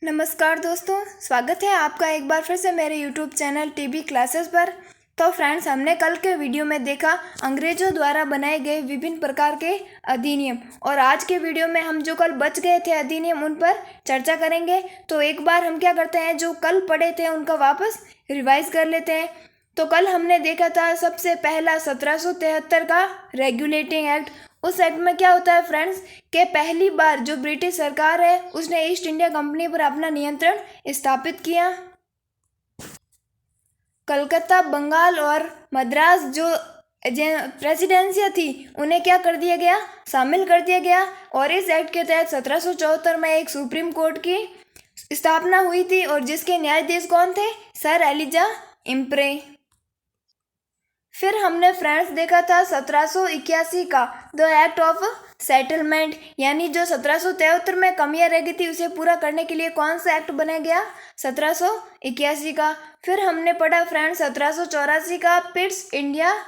नमस्कार दोस्तों, स्वागत है आपका एक बार फिर से मेरे यूट्यूब चैनल टीबी क्लासेस पर। तो फ्रेंड्स, हमने कल के वीडियो में देखा अंग्रेजों द्वारा बनाए गए विभिन्न प्रकार के अधिनियम, और आज के वीडियो में हम जो कल बच गए थे अधिनियम उन पर चर्चा करेंगे। तो एक बार हम क्या करते हैं, जो कल पढ़े थे उनका वापस रिवाइज कर लेते हैं। तो कल हमने देखा था सबसे पहला 1773 का रेगुलेटिंग एक्ट। उस एक्ट में क्या होता है फ्रेंड्स, कि पहली बार जो ब्रिटिश सरकार है उसने ईस्ट इंडिया कंपनी पर अपना नियंत्रण स्थापित किया। कलकत्ता, बंगाल और मद्रास जो प्रेसिडेंसियाँ थी उन्हें क्या कर दिया गया, शामिल कर दिया गया। और इस एक्ट के तहत 1774 में एक सुप्रीम कोर्ट की स्थापना हुई थी, और जिसके न्यायाधीश कौन थे, सर एलिजा इम्प्रे। फिर हमने फ्रेंड्स देखा था 1781 का द एक्ट ऑफ सेटलमेंट, यानी जो 1773 में कमियां रह गई थी उसे पूरा करने के लिए कौन सा एक्ट बनाया गया, 1781 का। फिर हमने पढ़ा फ्रेंड्स 1784 का पिट्स इंडिया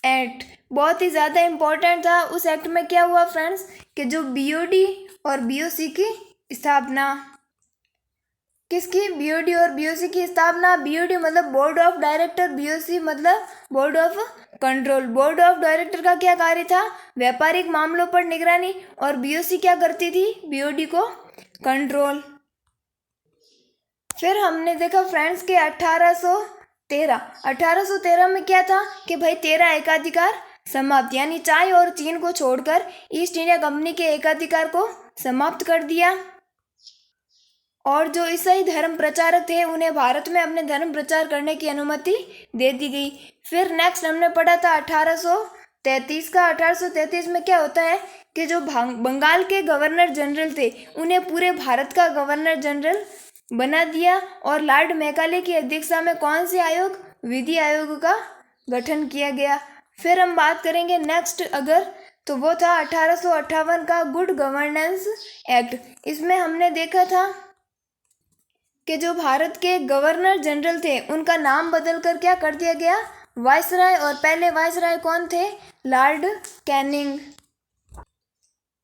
एक्ट, बहुत ही ज़्यादा इम्पोर्टेंट था। उस एक्ट में क्या हुआ फ्रेंड्स, कि जो बीओडी और बीओसी की स्थापना, किसकी, बीओडी और बीओसी की स्थापना। बीओडी मतलब बोर्ड ऑफ डायरेक्टर, बीओसी मतलब board of control. Board of director का क्या कार्य था, व्यापारिक मामलों पर निगरानी, और बीओसी क्या करती थी, बीओडी को कंट्रोल। फिर हमने देखा फ्रेंड्स के 1813 में क्या था, कि भाई 13 एकाधिकार समाप्त, यानी चाय और चीन को छोड़कर ईस्ट इंडिया कंपनी के एकाधिकार को समाप्त कर दिया। और जो ईसाई धर्म प्रचारक थे उन्हें भारत में अपने धर्म प्रचार करने की अनुमति दे दी गई। फिर नेक्स्ट हमने पढ़ा था 1833 का। 1833 में क्या होता है, कि जो बंगाल के गवर्नर जनरल थे उन्हें पूरे भारत का गवर्नर जनरल बना दिया, और लॉर्ड मैकाले की अध्यक्षता में कौन से आयोग, विधि आयोग का गठन किया गया। फिर हम बात करेंगे नेक्स्ट अगर, तो वो था 1858 का गुड गवर्नेंस एक्ट। इसमें हमने देखा था कि जो भारत के गवर्नर जनरल थे उनका नाम बदलकर क्या कर दिया गया, वायसराय, और पहले वायसराय कौन थे, लॉर्ड कैनिंग।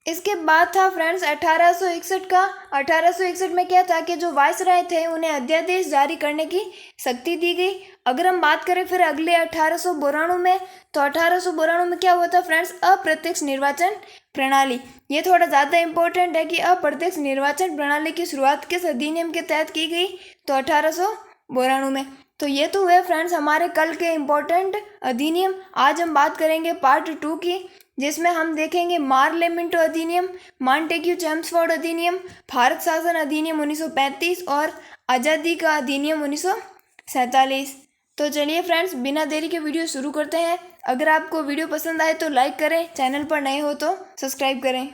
इसके बाद था फ्रेंड्स 1861 का। 1861 में क्या था, कि जो वायसराय थे उन्हें अध्यादेश जारी करने की शक्ति दी गई। अगर हम बात करें फिर अगले 1892 में, तो 1892 में क्या हुआ था फ्रेंड्स, अप्रत्यक्ष निर्वाचन प्रणाली। ये थोड़ा ज़्यादा इम्पोर्टेंट है कि अप्रत्यक्ष निर्वाचन प्रणाली की शुरुआत किस अधिनियम के तहत की गई, तो 1892 में। तो ये तो हुए फ्रेंड्स हमारे कल के इम्पोर्टेंट अधिनियम। आज हम बात करेंगे पार्ट 2 की, जिसमें हम देखेंगे मार्ले मिंटो अधिनियम, मॉन्टेग्यू चेम्सफोर्ड अधिनियम, भारत शासन अधिनियम 1935 और आज़ादी का अधिनियम 1947। तो चलिए फ्रेंड्स, बिना देरी के वीडियो शुरू करते हैं। अगर आपको वीडियो पसंद आए तो लाइक करें, चैनल पर नए हो तो सब्सक्राइब करें।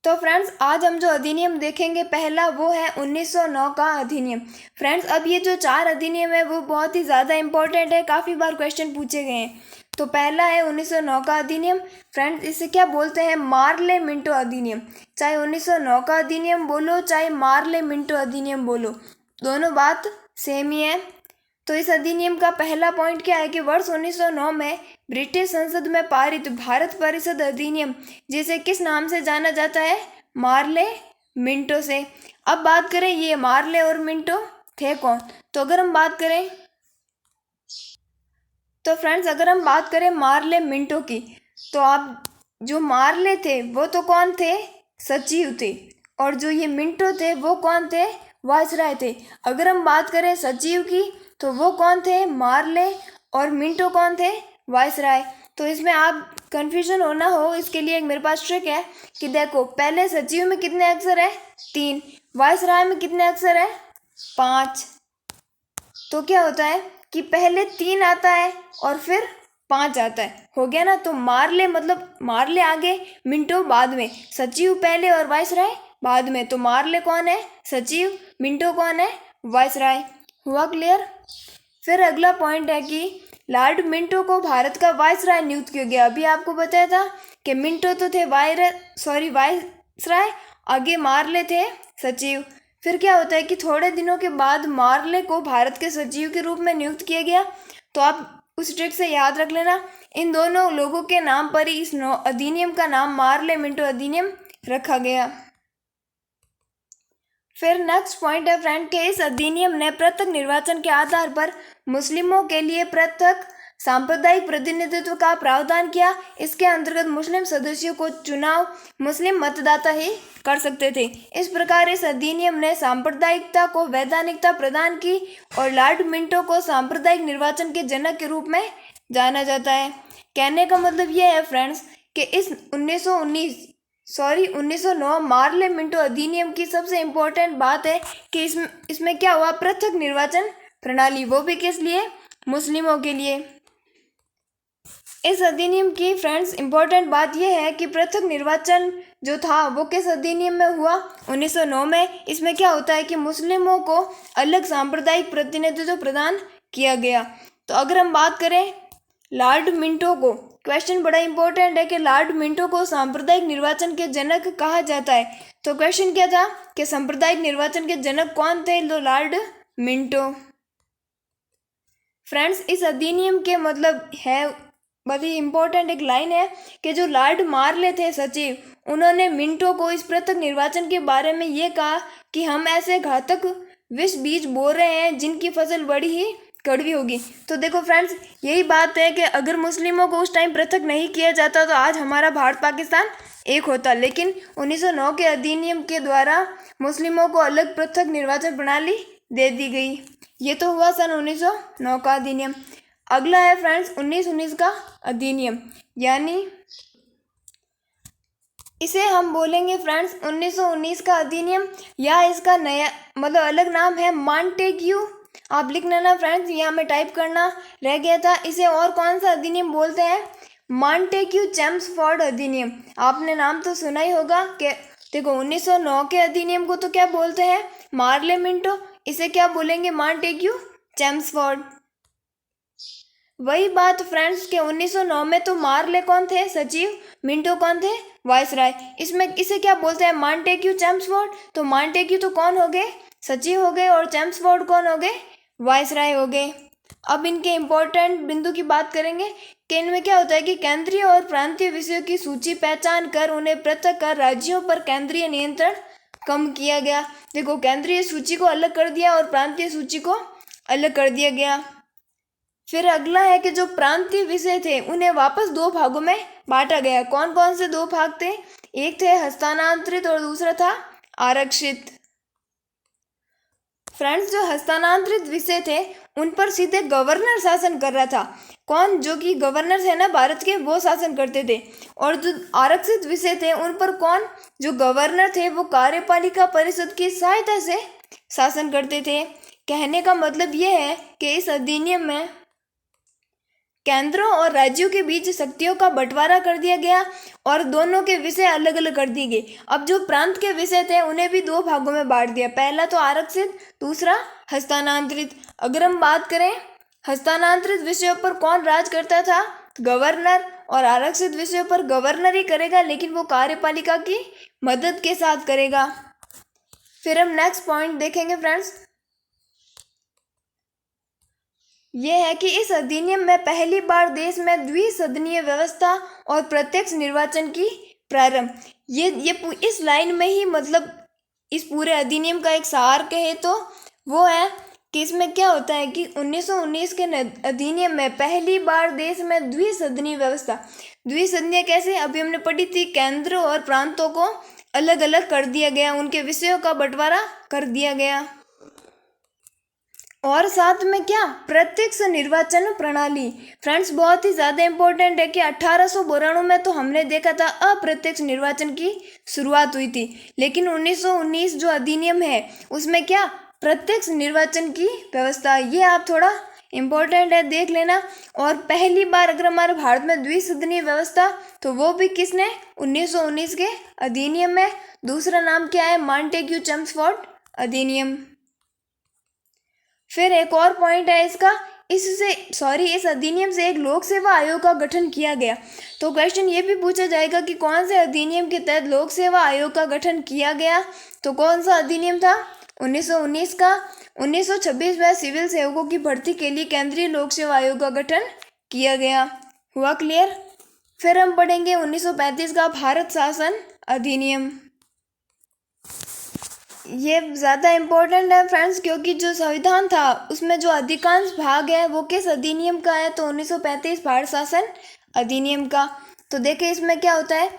तो फ्रेंड्स, आज हम जो अधिनियम देखेंगे पहला वो है 1909 का अधिनियम। फ्रेंड्स, अब ये जो 4 अधिनियम है वो बहुत ही ज़्यादा इंपॉर्टेंट है, काफ़ी बार क्वेश्चन पूछे गए हैं। तो पहला है 1909 का अधिनियम। फ्रेंड्स, इसे क्या बोलते हैं, मार्ले मिंटो अधिनियम। चाहे 1909 का अधिनियम बोलो चाहे मार्ले मिंटो अधिनियम बोलो, दोनों बात सेम ही है। तो इस अधिनियम का पहला पॉइंट क्या है, कि वर्ष 1909 में ब्रिटिश संसद में पारित भारत परिषद अधिनियम, जिसे किस नाम से जाना जाता है, मार्ले मिंटो से। अब बात करें ये मार्ले और मिंटो थे कौन, तो अगर हम बात करें, तो फ्रेंड्स अगर हम बात करें मार्ले मिंटो की, तो आप जो मार्ले थे वो तो कौन थे, सचिव थे, और जो ये मिंटो थे वो कौन थे, वायसराय थे। अगर हम बात करें सचिव की, तो वो कौन थे, मार्ले, और मिंटो कौन थे, वायसराय। तो इसमें आप कंफ्यूजन होना हो इसके लिए एक मेरे पास ट्रिक है, कि देखो पहले सचिव में कितने अक्षर है, 3, वायसराय में कितने अक्षर है, 5। तो क्या होता है कि पहले 3 आता है और फिर 5 आता है, हो गया ना। तो मार्ले मतलब मार्ले आगे, मिंटो बाद में, सचिव पहले और वायसराय बाद में। तो मार्ले कौन है, सचिव, मिंटो कौन है, वायसराय। हुआ क्लियर। फिर अगला पॉइंट है कि लॉर्ड मिंटो को भारत का वायसराय नियुक्त किया गया। अभी आपको बताया था कि मिंटो तो थे वायसराय, आगे मार्ले थे सचिव। फिर क्या होता है कि थोड़े दिनों के बाद मार्ले को भारत के सचिव के रूप में नियुक्त किया गया। तो आप उस ट्रिक से याद रख लेना, इन दोनों लोगों के नाम पर ही इस अधिनियम का नाम मार्ले मिंटो अधिनियम रखा गया। फिर नेक्स्ट पॉइंट है फ्रेंड कि इस अधिनियम ने पृथक निर्वाचन के आधार पर मुस्लिमों के लिए पृथक सांप्रदायिक प्रतिनिधित्व का प्रावधान किया। इसके अंतर्गत मुस्लिम सदस्यों को चुनाव मुस्लिम मतदाता ही कर सकते थे। इस प्रकार इस अधिनियम ने सांप्रदायिकता को वैधानिकता प्रदान की और लॉर्ड मिंटो को सांप्रदायिक निर्वाचन के जनक के रूप में जाना जाता है। कहने का मतलब यह है फ्रेंड्स कि इस 1909 मार्ले मिंटो अधिनियम की सबसे इम्पोर्टेंट बात है कि इसमें क्या हुआ, पृथक निर्वाचन प्रणाली, वो भी किस लिए, मुस्लिमों के लिए। इस अधिनियम की फ्रेंड्स इम्पोर्टेंट बात यह है कि पृथक निर्वाचन जो था वो किस अधिनियम में हुआ, 1909 में। इसमें क्या होता है कि मुस्लिमों को अलग सांप्रदायिक प्रतिनिधित्व प्रदान किया गया। तो अगर हम बात करें लॉर्ड मिंटो को, क्वेश्चन बड़ा इंपॉर्टेंट है कि लॉर्ड मिंटो को सांप्रदायिक निर्वाचन के जनक कहा जाता है। तो क्वेश्चन क्या था कि सांप्रदायिक निर्वाचन के जनक कौन थे, तो लॉर्ड मिंटो। फ्रेंड्स इस अधिनियम के मतलब है, बहुत ही इम्पोर्टेंट एक लाइन है कि जो लॉर्ड मार्ले थे सचिव, उन्होंने मिंटो को इस पृथक निर्वाचन के बारे में ये कहा कि हम ऐसे घातक विष बीज बो रहे हैं जिनकी फसल बड़ी ही कड़वी होगी। तो देखो फ्रेंड्स यही बात है कि अगर मुस्लिमों को उस टाइम पृथक नहीं किया जाता तो आज हमारा भारत पाकिस्तान एक होता, लेकिन 1909 के अधिनियम के द्वारा मुस्लिमों को अलग पृथक निर्वाचन प्रणाली दे दी गई। ये तो हुआ सन 1909 का अधिनियम। अगला है फ्रेंड्स 1919 का अधिनियम, यानी इसे हम बोलेंगे फ्रेंड्स 1919 का अधिनियम, या इसका नया मतलब अलग नाम है मॉन्टेग्यू। आप लिख लेना फ्रेंड्स, यहाँ में टाइप करना रह गया था। इसे और कौन सा अधिनियम बोलते हैं, मॉन्टेग्यू चेम्सफोर्ड अधिनियम। आपने नाम तो सुना ही होगा कि देखो 1909 के अधिनियम को तो क्या बोलते हैं, मार्ले मिंटो, इसे क्या बोलेंगे, मॉन्टेग्यू चेम्सफोर्ड। वही बात फ्रेंड्स के 1909 में तो मार्ले कौन थे, सचिव, मिंटो कौन थे, वायसराय। इसमें इसे क्या बोलते हैं, मॉन्टेग्यू चेम्सफोर्ड। तो मॉन्टेग्यू तो कौन हो गए, सचिव हो गए, और चेम्सफोर्ड कौन हो गए, वायसराय हो गए। अब इनके इम्पोर्टेंट बिंदु की बात करेंगे कि इनमें क्या होता है कि केंद्रीय और प्रांतीय विषयों की सूची पहचान कर उन्हें पृथक कर राज्यों पर केंद्रीय नियंत्रण कम किया गया। देखो केंद्रीय सूची को अलग कर दिया और प्रांतीय सूची को अलग कर दिया गया। फिर अगला है कि जो प्रांतीय विषय थे उन्हें वापस दो भागों में बांटा गया। कौन कौन से दो भाग थे, एक थे हस्तांतरित और दूसरा था आरक्षित। फ्रेंड्स जो हस्तांतरित विषय थे उन पर सीधे गवर्नर शासन कर रहा था। कौन, जो कि गवर्नर थे ना भारत के, वो शासन करते थे। और जो आरक्षित विषय थे उन पर कौन, जो गवर्नर थे, वो कार्यपालिका परिषद की सहायता से शासन करते थे। कहने का मतलब ये है कि इस अधिनियम में केंद्रों और राज्यों के बीच शक्तियों का बंटवारा कर दिया गया और दोनों के विषय अलग अलग कर दिए गए। अब जो प्रांत के विषय थे उन्हें भी दो भागों में बांट दिया, पहला तो आरक्षित, दूसरा हस्तांतरित। अगर हम बात करें हस्तांतरित विषयों पर कौन राज करता था, गवर्नर, और आरक्षित विषयों पर गवर्नर ही करेगा, लेकिन वो कार्यपालिका की मदद के साथ करेगा। फिर हम नेक्स्ट पॉइंट देखेंगे फ्रेंड्स, ये है कि इस अधिनियम में पहली बार देश में द्विसदनीय व्यवस्था और प्रत्यक्ष निर्वाचन की प्रारंभ। ये इस लाइन में ही मतलब इस पूरे अधिनियम का एक सार कहे तो वो है कि इसमें क्या होता है कि 1919 के अधिनियम में पहली बार देश में द्विसदनीय व्यवस्था। द्विसदनीय कैसे, अभी हमने पढ़ी थी, केंद्र और प्रांतों को अलग अलग कर दिया गया, उनके विषयों का बंटवारा कर दिया गया। और साथ में क्या, प्रत्यक्ष निर्वाचन प्रणाली। फ्रेंड्स बहुत ही ज़्यादा इम्पोर्टेंट है कि 1892 में तो हमने देखा था अप्रत्यक्ष निर्वाचन की शुरुआत हुई थी, लेकिन 1919 जो अधिनियम है उसमें क्या, प्रत्यक्ष निर्वाचन की व्यवस्था। ये आप थोड़ा इम्पोर्टेंट है, देख लेना। और पहली बार अगर हमारे भारत में द्विसदनीय व्यवस्था, तो वो भी किसने, 1919 के अधिनियम में। दूसरा नाम क्या है, मॉन्टेग्यू चेम्सफोर्ड अधिनियम। फिर एक और पॉइंट है इसका, इस अधिनियम से एक लोक सेवा आयोग का गठन किया गया। तो क्वेश्चन ये भी पूछा जाएगा कि कौन से अधिनियम के तहत लोक सेवा आयोग का गठन किया गया। तो कौन सा अधिनियम था, 1919 का। 1926 में सिविल सेवकों की भर्ती के लिए केंद्रीय लोक सेवा आयोग का गठन किया गया। हुआ क्लियर। फिर हम पढ़ेंगे 1935 का भारत शासन अधिनियम। ये ज़्यादा इम्पोर्टेंट है फ्रेंड्स, क्योंकि जो संविधान था उसमें जो अधिकांश भाग है वो किस अधिनियम का है, तो 1935 भारत शासन अधिनियम का। तो देखिए इसमें क्या होता है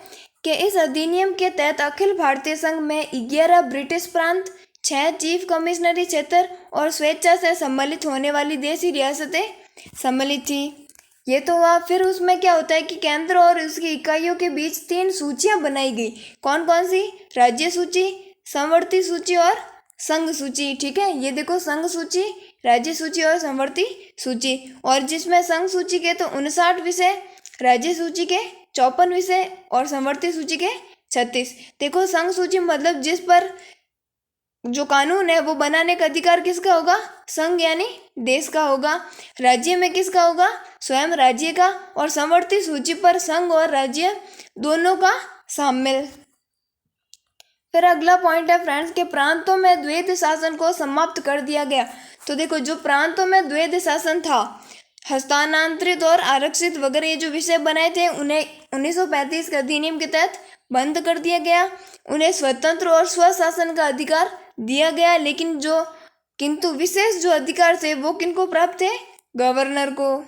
कि इस अधिनियम के तहत अखिल भारतीय संघ में 11 ब्रिटिश प्रांत, 6 चीफ कमिश्नरी क्षेत्र और स्वेच्छा से सम्मिलित होने वाली देशी रियासतें सम्मिलित थी। ये तो हुआ। फिर उसमें क्या होता है कि केंद्र और उसकी इकाइयों के बीच 3 सूचियां बनाई गई। कौन कौन सी? राज्य सूची, समवर्ती सूची और संघ सूची। ठीक है, ये देखो, संघ सूची, राज्य सूची और समवर्ती सूची। और जिसमें संघ सूची के तो 59 विषय, राज्य सूची के 54 विषय और समवर्ती सूची के 36। देखो, संघ सूची मतलब जिस पर जो कानून है वो बनाने का अधिकार किसका होगा? संघ यानी देश का होगा। राज्य में किसका होगा? स्वयं राज्य का। और समवर्ती सूची पर संघ और राज्य दोनों का शामिल। फिर अगला पॉइंट है फ्रेंड्स के प्रांतों में द्वैध शासन को समाप्त कर दिया गया। तो देखो, जो प्रांतों में द्वैध शासन था, हस्तांतरित और आरक्षित वगैरह ये जो विषय बनाए थे, उन्हें 1935 के अधिनियम के तहत बंद कर दिया गया। उन्हें स्वतंत्र और स्वशासन का अधिकार दिया गया, लेकिन किंतु विशेष जो अधिकार थे वो किनको प्राप्त थे? गवर्नर को।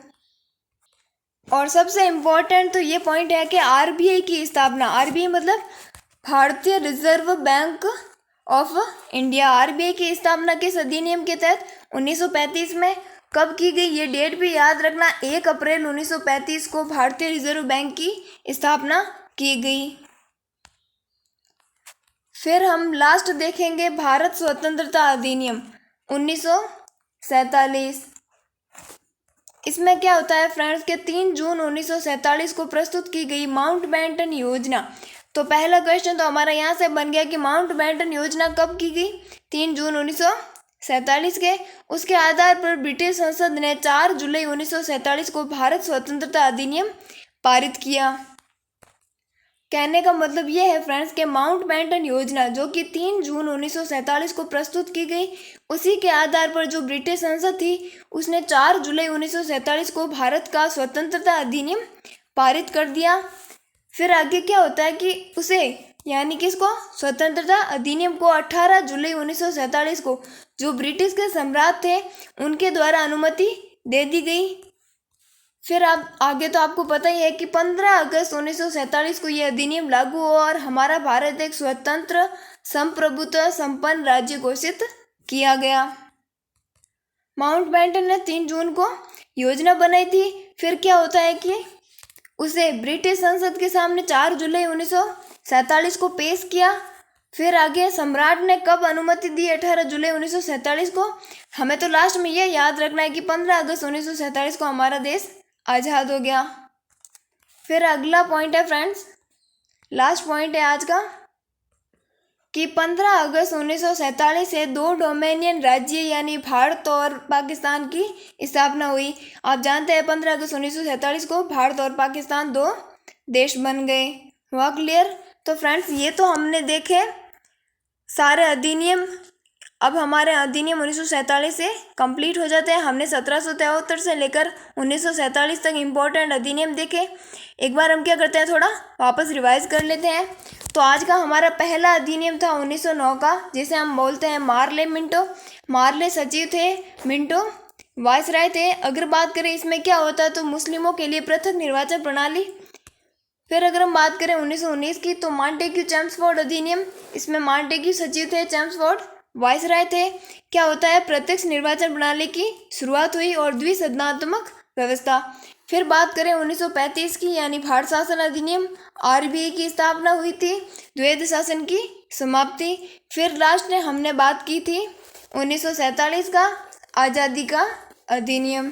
और सबसे इम्पोर्टेंट तो ये पॉइंट है कि आरबीआई की स्थापना, आरबीआई मतलब भारतीय reserve bank of India, RBI की स्थापना किस अधिनियम के तहत? 1935 में। कब की गई ये डेट भी याद रखना, 1 अप्रैल 1935 को भारतीय रिजर्व बैंक की स्थापना की गई। फिर हम लास्ट देखेंगे भारत स्वतंत्रता अधिनियम 1947। इसमें क्या होता है फ्रेंड्स के 3 जून 1947 को प्रस्तुत की गई माउंटबेटन योजना। तो पहला क्वेश्चन तो हमारा यहाँ से बन गया कि माउंटबेटन योजना कब की गई? 3 जून 1947 के। उसके आधार पर ब्रिटिश संसद ने 4 जुलाई 1947 को भारत स्वतंत्रता अधिनियम पारित किया। कहने का मतलब ये है फ्रेंड्स के माउंटबेटन योजना जो कि 3 जून 1947 को प्रस्तुत की गई, उसी के आधार पर जो ब्रिटिश संसद थी उसने 4 जुलाई 1947 को भारत का स्वतंत्रता अधिनियम पारित कर दिया। फिर आगे क्या होता है कि उसे यानी किसको? स्वतंत्रता अधिनियम को 18 जुलाई 1947 को जो ब्रिटिश के सम्राट थे उनके द्वारा अनुमति दे दी गई। फिर आप आगे तो आपको पता ही है कि 15 अगस्त 1947 को यह अधिनियम लागू हुआ और हमारा भारत एक स्वतंत्र संप्रभुत्व संपन्न राज्य घोषित किया गया। माउंटबेटन ने 3 जून को योजना बनाई थी। फिर क्या होता है कि उसे ब्रिटिश संसद के सामने 4 जुलाई 1947 को पेश किया। फिर आगे सम्राट ने कब अनुमति दी? 18 जुलाई 1947 को। हमें तो लास्ट में यह याद रखना है कि 15 अगस्त 1947 को हमारा देश आज़ाद हो गया। फिर अगला पॉइंट है फ्रेंड्स, लास्ट पॉइंट है आज का, कि 15 अगस्त 1947 से 2 डोमिनियन राज्य यानी भारत और पाकिस्तान की स्थापना हुई। आप जानते हैं 15 अगस्त 1947 को भारत और पाकिस्तान 2 देश बन गए। हुआ क्लियर? तो फ्रेंड्स ये तो हमने देखे सारे अधिनियम। अब हमारे अधिनियम 1947 से कंप्लीट हो जाते हैं। हमने 1773 से लेकर 1947 तक इम्पोर्टेंट अधिनियम देखे। एक बार हम क्या करते हैं, थोड़ा वापस रिवाइज कर लेते हैं। तो आज का हमारा पहला अधिनियम था 1909 का, जिसे हम बोलते हैं मार्ले मिंटो। मार्ले सचिव थे, मिंटो वायसराय थे। अगर बात करें इसमें क्या होता है तो मुस्लिमों के लिए पृथक निर्वाचन प्रणाली। फिर अगर हम बात करें 1919 की तो मॉन्टेग्यू चेम्सफोर्ड अधिनियम, इसमें मॉन्टेग्यू सचिव थे, चेम्सफोर्ड वायसराय थे। क्या होता है, प्रत्यक्ष निर्वाचन प्रणाली की शुरुआत हुई और द्विसदनात्मक व्यवस्था। फिर बात करें 1935 की यानी भारत शासन अधिनियम, आरबीआई की स्थापना हुई थी, द्वैध शासन की समाप्ति। फिर लास्ट में हमने बात की थी 1947 का आज़ादी का अधिनियम।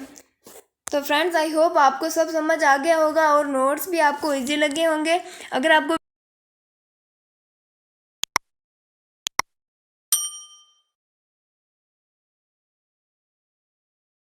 तो फ्रेंड्स आई होप आपको सब समझ आ गया होगा और नोट्स भी आपको इजी लगे होंगे। अगर आपको